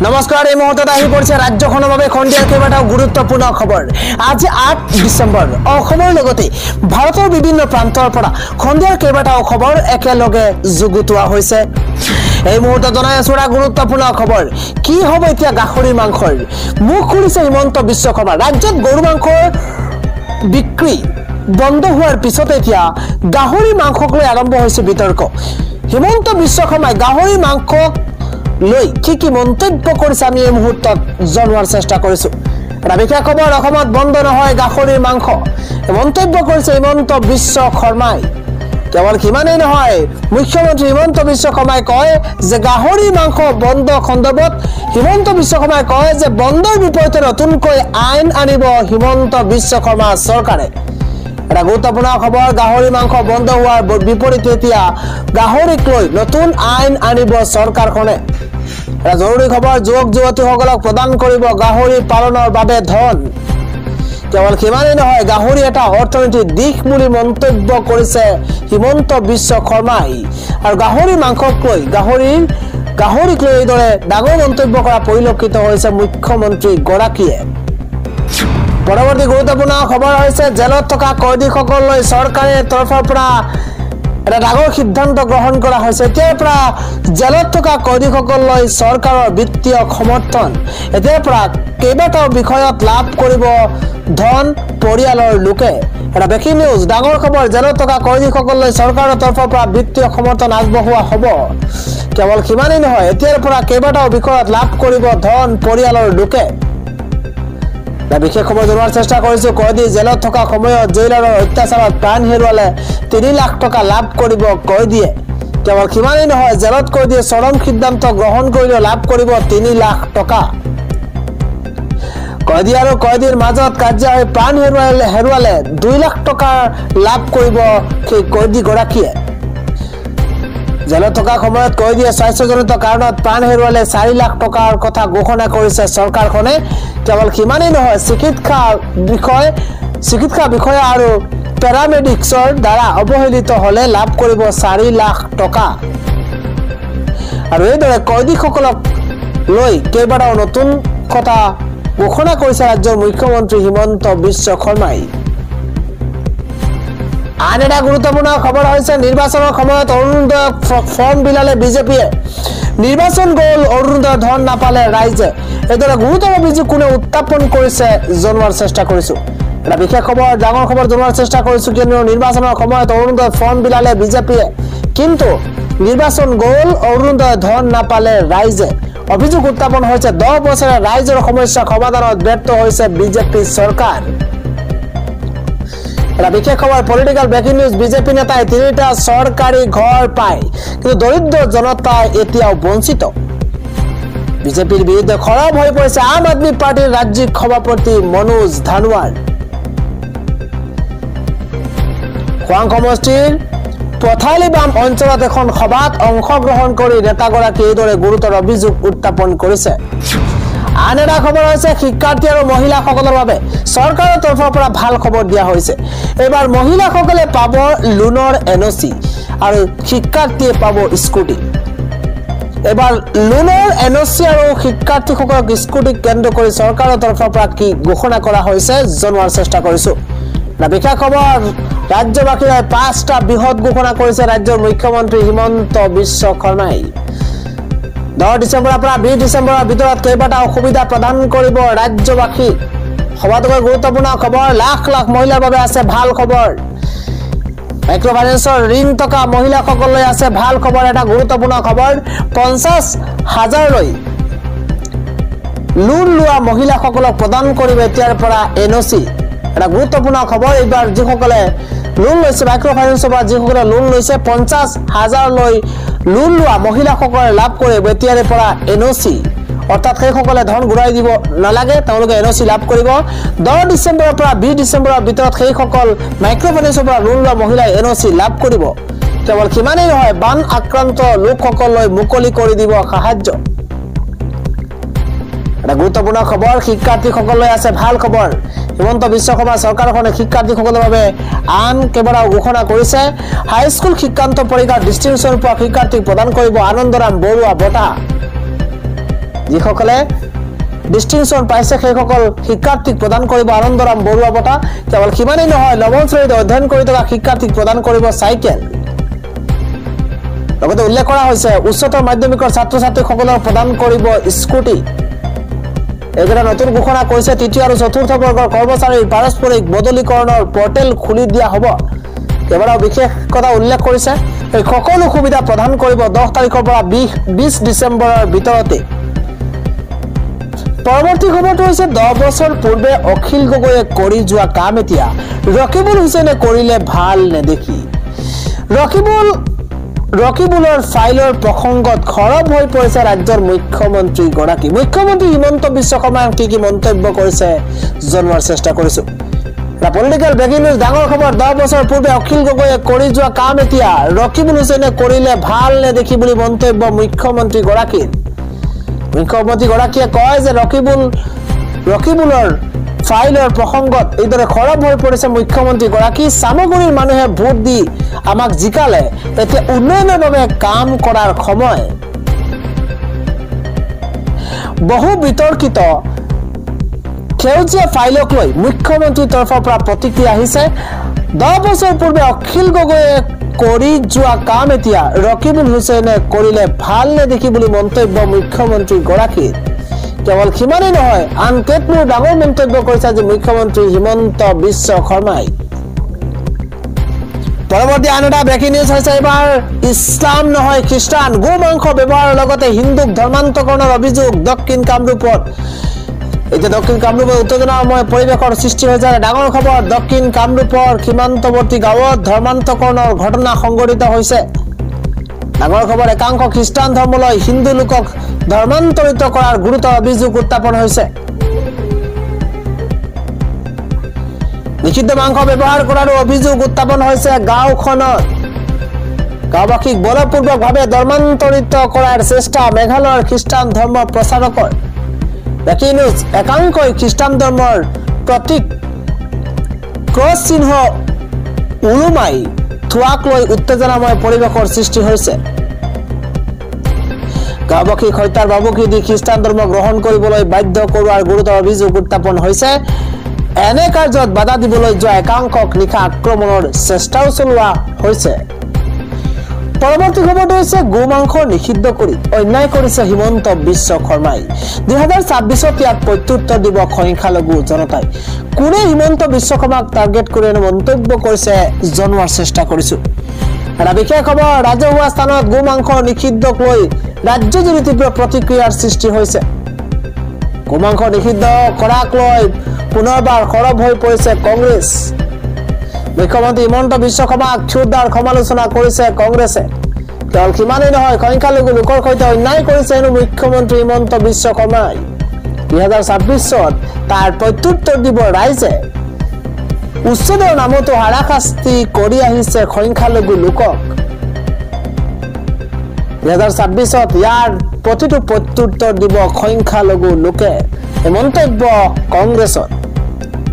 নমস্কাৰ, এই মুহূৰ্তত আহি পৰিছে ৰাজ্যখনৰ বাবে খণ্ডিয়াৰ কেইবাটাও গুৰুত্বপূৰ্ণ খবৰ। আজি 8 ডিচেম্বৰ অসমৰ লগতে ভাৰতৰ বিভিন্ন প্ৰান্তৰ পৰা খণ্ডিয়াৰ কেইবাটাও খবৰ একেলগে যুগুতোৱা হৈছে। এই মুহূৰ্তত জনাই আছো এটা গুৰুত্বপূৰ্ণ খবৰ। কি হ'ব এতিয়া গাহৰি মাংসৰ? মুখ খুলিছে হিমন্ত বিশ্ব শৰ্মা। ৰাজ্যত গৰু মাংসৰ বিক্ৰী বন্ধ হোৱাৰ পিছত এতিয়া গাহৰি মাংসক লৈ আৰম্ভ হৈছে বিতৰ্ক। হিমন্ত বিশ্ব শৰ্মাই গাহৰি মাংসক লৈ কি মন্তব্য কৰিছে আমি এই মুহূৰ্তত জনোৱাৰ চেষ্টা কৰিছো। এটা বিশেষ খবৰ, অসমত বন্ধ নহয় গাহৰিৰ মাংস, মন্তব্য কৰিছে হিমন্ত বিশ্ব শৰ্মাই। কেৱল সিমানেই নহয়, মুখ্যমন্ত্ৰী হিমন্ত বিশ্ব শৰ্মাই কয় যে গাহৰি মাংস বন্ধ সন্দৰ্ভত হিমন্ত বিশ্ব শৰ্মাই কয় যে বন্ধৰ বিপৰীতে নতুনকৈ আইন আনিব হিমন্ত বিশ্ব শৰ্মা চৰকাৰে। এটা গুৰুত্বপূৰ্ণ খবৰ, গাহৰি মাংস বন্ধ হোৱাৰ বিপৰীতে এতিয়া গাহৰিক লৈ নতুন আইন আনিব চৰকাৰখনে। এটা জৰুৰী খবৰ, যুৱক যুৱতীসকলক প্ৰদান কৰিব গাহৰি পালনৰ বাবে ধন। কেৱল সিমানেই নহয়, গাহৰি এটা অৰ্থনৈতিক দিশ বুলি মন্তব্য কৰিছে হিমন্ত বিশ্ব শৰ্মাই। আৰু গাহৰি মাংসক লৈ গাহৰিক লৈ এইদৰে ডাঙৰ মন্তব্য কৰা পৰিলক্ষিত হৈছে মুখ্যমন্ত্ৰী গৰাকীয়ে। পৰৱৰ্তী গুৰুত্বপূৰ্ণ খবৰ হৈছে জেলত থকা কয়দীসকললৈ চৰকাৰৰ তৰফৰ পৰা এটা ডাঙৰ সিদ্ধান্ত গ্ৰহণ কৰা হৈছে। এতিয়াৰ পৰা জেলত থকা কয়দীসকললৈ চৰকাৰৰ বিত্তীয় সমৰ্থন। এতিয়াৰ পৰা কেইবাটাও বিষয়ত লাভ কৰিব ধন পৰিয়ালৰ লোকে। এটা ব্ৰেকিং নিউজ, ডাঙৰ খবৰ, জেলত থকা কয়দীসকললৈ চৰকাৰৰ তৰফৰ পৰা বিত্তীয় সমৰ্থন আগবঢ়োৱা হ'ব। কেৱল সিমানেই নহয়, এতিয়াৰ পৰা কেইবাটাও বিষয়ত লাভ কৰিব ধন পৰিয়ালৰ লোকে। বিশেষ খবৰ জনোৱাৰ চেষ্টা কৰিছো। কয়দী জেলত থকা সময়ত জেইলাৰৰ অত্যাচাৰত প্ৰাণ হেৰুৱালে 3 লাখ টকা লাভ কৰিব কয়দীয়ে। কেৱল সিমানেই নহয়, জেলত কয়দীয়ে চৰম সিদ্ধান্ত গ্ৰহণ কৰিলেও লাভ কৰিব 3 লাখ টকা। কয়দী আৰু কয়দীৰ মাজত কাজিয়া হৈ প্ৰাণ হেৰুৱালে 2 লাখ টকা লাভ কৰিব সেই কয়দীগৰাকীয়ে। জেলত থকা সময়ত কয়দীয়ে স্বাস্থ্যজনিত কাৰণত প্ৰাণ হেৰুৱালে 4 লাখ টকাৰ কথা ঘোষণা কৰিছে চৰকাৰখনে। কেৱল সিমানেই নহয়, চিকিৎসা বিষয়া আৰু পেৰামেডিক্সৰ দ্বাৰা অৱহেলিত হলে লাভ কৰিব 4 লাখ টকা। আৰু এইদৰে কয়দীসকলক লৈ কেইবাটাও নতুন কথা ঘোষণা কৰিছে ৰাজ্যৰ মুখ্যমন্ত্ৰী হিমন্ত বিশ্ব শৰ্মাই। আন এটা গুৰুত্বপূৰ্ণ খবৰ হৈছে নিৰ্বাচনৰ সময়ত অৰুণোদয়ক ফৰ্ম বিলালে বিজেপিয়ে। নিৰ্বাচন গ'ল, অৰুণোদয় ধন নাপালে ৰাইজে। এইদৰে গুৰুতৰ অভিযোগ কোনে উত্থাপন কৰিছে জনোৱাৰ চেষ্টা কৰিছো। এটা বিশেষ খবৰ, ডাঙৰ খবৰ জনোৱাৰ চেষ্টা কৰিছো। কেন্দ্ৰীয় নিৰ্বাচনৰ সময়ত অৰুণোদয় ফৰ্ম বিলালে বিজেপিয়ে, কিন্তু নিৰ্বাচন গ'ল, অৰুণোদয় ধন নাপালে ৰাইজে। অভিযোগ উত্থাপন হৈছে 10 বছৰে ৰাইজৰ সমস্যা সমাধানত ব্যৰ্থ হৈছে বিজেপি চৰকাৰ। এটা বিশেষ খবৰ, পলিটিকেল ব্ৰেকিং নিউজ, বিজেপি নেতাই 3টা চৰকাৰী ঘৰ পায়, কিন্তু দৰিদ্ৰ জনতাই এতিয়াও বঞ্চিত। বিজেপিৰ বিৰুদ্ধে খৰব হৈ পৰিছে আম আদমি পাৰ্টিৰ ৰাজ্যিক সভাপতি মনোজ ধানোৱাৰ। খোৱাং সমষ্টিৰ পথালিবাম অঞ্চলত এখন সভাত অংশগ্ৰহণ কৰি নেতাগৰাকীয়ে এইদৰে গুৰুতৰ অভিযোগ উত্থাপন কৰিছে। আন এটা খবৰ হৈছে শিক্ষাৰ্থী আৰু মহিলাসকলৰ বাবে চৰকাৰৰ তৰফৰ পৰা ভাল খবৰ দিয়া হৈছে। এইবাৰ মহিলাসকলে পাব লোনৰ NOC আৰু শিক্ষাৰ্থীয়ে পাব স্কুটি। এবাৰ লোনৰ NOC আৰু শিক্ষাৰ্থীসকলক স্কুটিক কেন্দ্ৰ কৰি চৰকাৰৰ তৰফৰ পৰা কি ঘোষণা কৰা হৈছে জনোৱাৰ চেষ্টা কৰিছো। বিশেষ খবৰ, ৰাজ্যবাসীৰ 5টা বৃহৎ ঘোষণা কৰিছে ৰাজ্যৰ মুখ্যমন্ত্ৰী হিমন্ত বিশ্ব শৰ্মাই। 10 ডিচেম্বৰৰ পৰা 20 ডিচেম্বৰৰ ভিতৰত কেইবাটাও সুবিধা প্ৰদান কৰিব ৰাজ্যবাসী। সবাতোকৈ গুৰুত্বপূৰ্ণ খবৰ, লাখ লাখ মহিলাৰ বাবে আছে ভাল খবৰ। মাইক্ৰ ফাইনেন্সৰ ঋণ থকা মহিলাসকললৈ আছে ভাল খবৰ। এটা গুৰুত্বপূৰ্ণ খবৰ, 50,000লৈ লোন লোৱা মহিলাসকলক প্ৰদান কৰিব এতিয়াৰ পৰা NOC। এটা গুৰুত্বপূৰ্ণ খবৰ, এইবাৰ যিসকলে লোন লৈছে মাইক্ৰ ফাইনেন্সৰ পৰা, যিসকলে লোন লৈছে 50,000লৈ লোন লোৱা মহিলাসকলে লাভ কৰিব এতিয়াৰে পৰা NOC। অৰ্থাৎ সেইসকলে ধন ঘূৰাই দিব নালাগে, তেওঁলোকে NOC লাভ কৰিব। 10 ডিচেম্বৰৰ পৰা 20 ডিচেম্বৰৰ ভিতৰত সেইসকল মাইক্ৰ ফাইনেন্সৰ পৰা লোন লোৱা মহিলাই NOC লাভ কৰিব। কেৱল সিমানেই নহয়, বান আক্ৰান্ত লোকসকললৈ মুকলি কৰি দিব সাহায্য। এটা গুৰুত্বপূৰ্ণ খবৰ, শিক্ষাৰ্থীসকললৈ আছে ভাল খবৰ। হিমন্ত বিশ্ব শৰ্মা চৰকাৰখনে শিক্ষাৰ্থীসকলৰ বাবে আন কেইবাটাও ঘোষণা কৰিছে। হাইস্কুল শিক্ষান্ত পৰীক্ষাৰ ডিষ্টিংশ্যন পোৱা শিক্ষাৰ্থীক প্ৰদান কৰিব আনন্দৰাম বৰুৱা বঁটা। যিসকলে ডিষ্টিংশন পাইছে সেইসকল শিক্ষাৰ্থীক প্ৰদান কৰিব আনন্দৰাম বৰুৱা বঁটা। কেৱল সিমানেই নহয়, নৱম শ্ৰেণীত অধ্যয়ন কৰি থকা শিক্ষাৰ্থীক প্ৰদান কৰিব চাইকেল। লগতে উল্লেখ কৰা হৈছে উচ্চতৰ মাধ্যমিকৰ ছাত্ৰ ছাত্ৰীসকলক প্ৰদান কৰিব স্কুটি। এইকেইটা নতুন ঘোষণা কৰিছে তৃতীয় আৰু চতুৰ্থ বৰ্গৰ কৰ্মচাৰীৰ পাৰস্পৰিক বদলীকৰণৰ পৰ্টেল খুলি দিয়া হ'ব। কেইবাটাও বিশেষ কথা উল্লেখ কৰিছে। এই সকলো সুবিধা প্ৰদান কৰিব 10 তাৰিখৰ পৰা 20 ডিচেম্বৰৰ ভিতৰতে। পৰৱৰ্তী খবৰটো হৈছে 10 বছৰ পূৰ্বে অখিল গগৈয়ে কৰি যোৱা কাম এতিয়া ৰকিবুল হুছেইনে কৰিলে ভাল নেদেখি। ৰকিবুলৰ ফাইলৰ প্ৰসংগত খৰব হৈ পৰিছে ৰাজ্যৰ মুখ্যমন্ত্ৰীগৰাকী। মুখ্যমন্ত্ৰী হিমন্ত বিশ্ব শৰ্মাই কি মন্তব্য কৰিছে জনোৱাৰ চেষ্টা কৰিছো। পলিটিকেল ব্ৰেকিং নিউজ ডাঙৰ খবৰ। 10 বছৰ পূৰ্বে অখিল গগৈয়ে কৰি যোৱা কাম এতিয়া ৰকিবুল হুছেইনে কৰিলে ভাল নেদেখি বুলি মন্তব্য মুখ্যমন্ত্ৰীগৰাকীৰ। মুখ্যমন্ত্ৰীগৰাকীয়ে কয় যে ৰকিবুলৰ ফাইলৰ প্ৰসংগত এইদৰে খৰব হৈ পৰিছে মুখ্যমন্ত্ৰীগৰাকী। চামগুৰিৰ মানুহে ভোট দি আমাক জিকালে, এতিয়া উন্নয়নৰ বাবে কাম কৰাৰ সময়। বহু বিতৰ্কিত সেউজীয়া ফাইলক লৈ মুখ্যমন্ত্ৰীৰ তৰফৰ পৰা প্ৰতিক্ৰিয়া আহিছে। 10 বছৰ পূৰ্বে অখিল গগৈয়ে কৰি যোৱা কাম এতিয়া ৰকিবুল হুছেইনে কৰিলে ভাল নেদেখি বুলি মন্তব্য মুখ্যমন্ত্ৰীগৰাকীৰ। কেৱল সিমানেই নহয়, আন কেতবোৰ ডাঙৰ মন্তব্য কৰিছে আজি মুখ্যমন্ত্ৰী হিমন্ত বিশ্ব শৰ্মাই। পৰৱৰ্তী আন এটা ব্ৰেকিং নিউজ হৈছে এইবাৰ ইছলাম নহয় খ্ৰীষ্টান। গো মাংস ব্যৱহাৰৰ লগতে হিন্দুক ধৰ্মান্তকৰণৰ অভিযোগ দক্ষিণ কামৰূপত। এতিয়া দক্ষিণ কামৰূপত উত্তেজনাময় পৰিৱেশৰ সৃষ্টি হৈছে। ডাঙৰ খবৰ, দক্ষিণ কামৰূপৰ সীমান্তৱৰ্তী গাঁৱত ধৰ্মান্তকৰণৰ ঘটনা সংঘটিত হৈছে। ডাঙৰ খবৰ, একাংশ খ্ৰীষ্টান ধৰ্মলৈ হিন্দু লোকক ধৰ্মান্তৰিত কৰাৰ গুৰুতৰ অভিযোগ উত্থাপন হৈছে। নিষিদ্ধ মাংস ব্যৱহাৰ কৰাৰো অভিযোগ উত্থাপন হৈছে গাঁওখনত। গাঁওবাসীক বলপূৰ্বকভাৱে ধৰ্মান্তৰিত কৰাৰ চেষ্টা মেঘালয়ৰ খ্ৰীষ্টান ধৰ্ম প্ৰচাৰকৰ। ব্ৰেকিং নিউজ, একাংশই খ্ৰীষ্টান ধৰ্মৰ প্ৰতীক ক্ৰছ চিহ্ন ওলোমাই থোৱাক লৈ উত্তেজনাময় পৰিৱেশৰ সৃষ্টি হৈছে। গাঁওবাসীক হত্যাৰ ভাবুকি দি খ্ৰীষ্টান ধৰ্ম গ্ৰহণ কৰিবলৈ বাধ্য কৰোৱাৰ গুৰুতৰ অভিযোগ উত্থাপন হৈছে। এনে কাৰ্যত বাধা দিবলৈ যোৱা একাংশক নিশা আক্ৰমণৰ চেষ্টাও চলোৱা হৈছে। পৰৱৰ্তী খবৰটো হৈছে গো মাংস নিষিদ্ধ কৰি অন্যায় কৰিছে হিমন্ত বিশ্ব শৰ্মাই। 2026 ইয়াত প্ৰত্যুত্তৰ দিব সংখ্যালঘু জনতাই। কোনে হিমন্ত বিশ্ব শৰ্মাক টাৰ্গেট কৰি এনে মন্তব্য কৰিছে জনোৱাৰ চেষ্টা কৰিছো। এটা বিশেষ খবৰ, ৰাজহুৱা স্থানত গো মাংস নিষিদ্ধক লৈ ৰাজ্যজুৰি তীব্ৰ প্ৰতিক্ৰিয়াৰ সৃষ্টি হৈছে। গো মাংস নিষিদ্ধ কৰাক লৈ পুনৰবাৰ খৰব হৈ পৰিছে কংগ্ৰেছ। মুখ্যমন্ত্ৰী হিমন্ত বিশ্ব শৰ্মাক ক্ষুদ্ৰ সমালোচনা কৰিছে কংগ্ৰেছে। কেৱল সিমানেই নহয়, সংখ্যালঘু লোকৰ সৈতে অন্যায় কৰিছে হেনো মুখ্যমন্ত্ৰী হিমন্ত বিশ্ব শৰ্মাই। 2026 তাৰ প্ৰত্যুত্তৰ দিব ৰাইজে। উচ্ছেদৰ নামতো হাৰাশাস্তি কৰি আহিছে সংখ্যালঘু লোকক। 2026 ইয়াৰ প্ৰতিটো প্ৰত্যুত্তৰ দিব সংখ্যালঘু লোকে। মন্তব্য কংগ্ৰেছৰ।